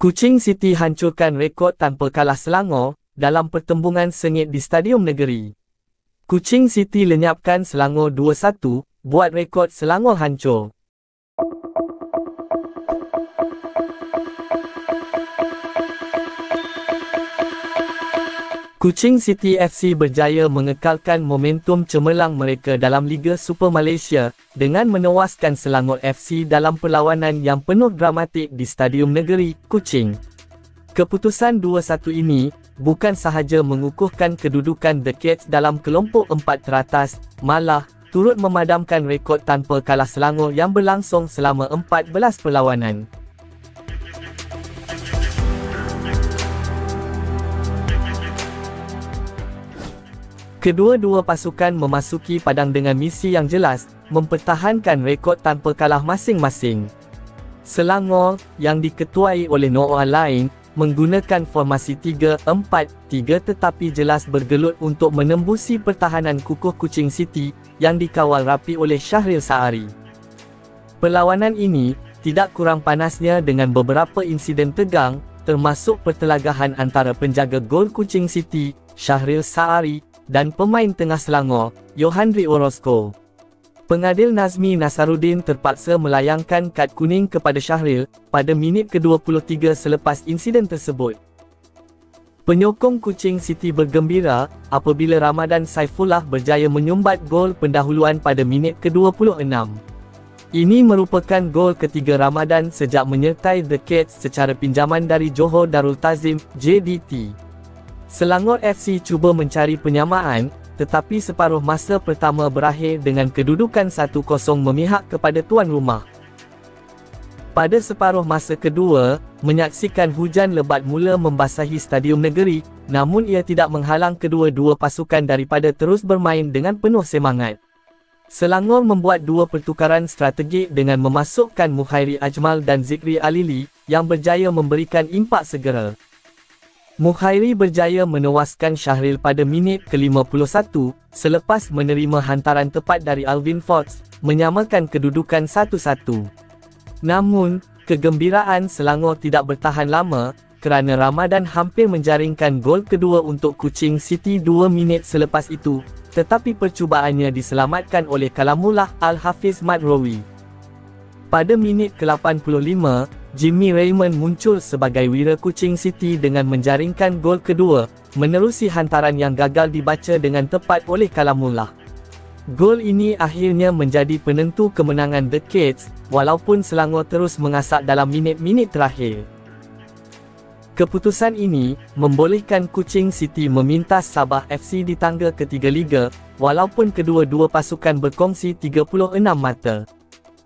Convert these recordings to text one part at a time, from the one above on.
Kuching City hancurkan rekod tanpa kalah Selangor dalam pertembungan sengit di Stadium Negeri. Kuching City lenyapkan Selangor 2-1, buat rekod Selangor hancur. Kuching City FC berjaya mengekalkan momentum cemerlang mereka dalam Liga Super Malaysia dengan menewaskan Selangor FC dalam perlawanan yang penuh dramatik di Stadium Negeri, Kuching. Keputusan 2-1 ini bukan sahaja mengukuhkan kedudukan The Cats dalam kelompok 4 teratas, malah turut memadamkan rekod tanpa kalah Selangor yang berlangsung selama 14 perlawanan. Kedua-dua pasukan memasuki padang dengan misi yang jelas, mempertahankan rekod tanpa kalah masing-masing. Selangor, yang diketuai oleh Noah Lain, menggunakan formasi 3-4-3 tetapi jelas bergelut untuk menembusi pertahanan kukuh Kuching City, yang dikawal rapi oleh Shahril Saari. Perlawanan ini, tidak kurang panasnya dengan beberapa insiden tegang, termasuk pertelagahan antara penjaga gol Kuching City, Shahril Saari, dan pemain tengah Selangor, Yohandri Orozco. Pengadil Nazmi Nasaruddin terpaksa melayangkan kad kuning kepada Shahril pada minit ke-23 selepas insiden tersebut. Penyokong Kuching City bergembira apabila Ramadan Saifullah berjaya menyumbat gol pendahuluan pada minit ke-26. Ini merupakan gol ketiga Ramadan sejak menyertai The Cats secara pinjaman dari Johor Darul Ta'zim, JDT. Selangor FC cuba mencari penyamaan, tetapi separuh masa pertama berakhir dengan kedudukan 1-0 memihak kepada tuan rumah. Pada separuh masa kedua, menyaksikan hujan lebat mula membasahi Stadium Negeri, namun ia tidak menghalang kedua-dua pasukan daripada terus bermain dengan penuh semangat. Selangor membuat dua pertukaran strategik dengan memasukkan Mukhairi Ajmal dan Zikri Alili, yang berjaya memberikan impak segera. Mukhairi berjaya menewaskan Shahril pada minit ke-51, selepas menerima hantaran tepat dari Alvin Fox, menyamakan kedudukan 1-1. Namun, kegembiraan Selangor tidak bertahan lama, kerana Ramadan hampir menjaringkan gol kedua untuk Kuching City 2 minit selepas itu, tetapi percubaannya diselamatkan oleh Kalamullah Al-Hafiz Madrowi. Pada minit ke-85, Jimmy Raymond muncul sebagai wira Kuching City dengan menjaringkan gol kedua, menerusi hantaran yang gagal dibaca dengan tepat oleh Kalamullah. Gol ini akhirnya menjadi penentu kemenangan The Cats, walaupun Selangor terus mengasak dalam minit-minit terakhir. Keputusan ini membolehkan Kuching City memintas Sabah FC di tangga ketiga Liga, walaupun kedua-dua pasukan berkongsi 36 mata.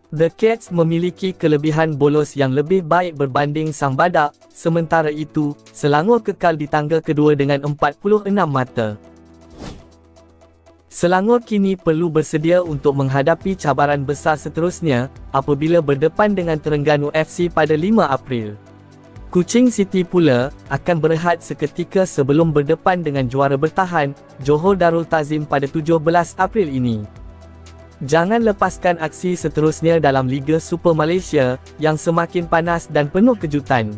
The Cats memiliki kelebihan bolos yang lebih baik berbanding Sang Badak, sementara itu, Selangor kekal di tangga kedua dengan 46 mata. Selangor kini perlu bersedia untuk menghadapi cabaran besar seterusnya, apabila berdepan dengan Terengganu FC pada 5 April. Kuching City pula, akan berehat seketika sebelum berdepan dengan juara bertahan, Johor Darul Ta'zim pada 17 April ini. Jangan lepaskan aksi seterusnya dalam Liga Super Malaysia, yang semakin panas dan penuh kejutan.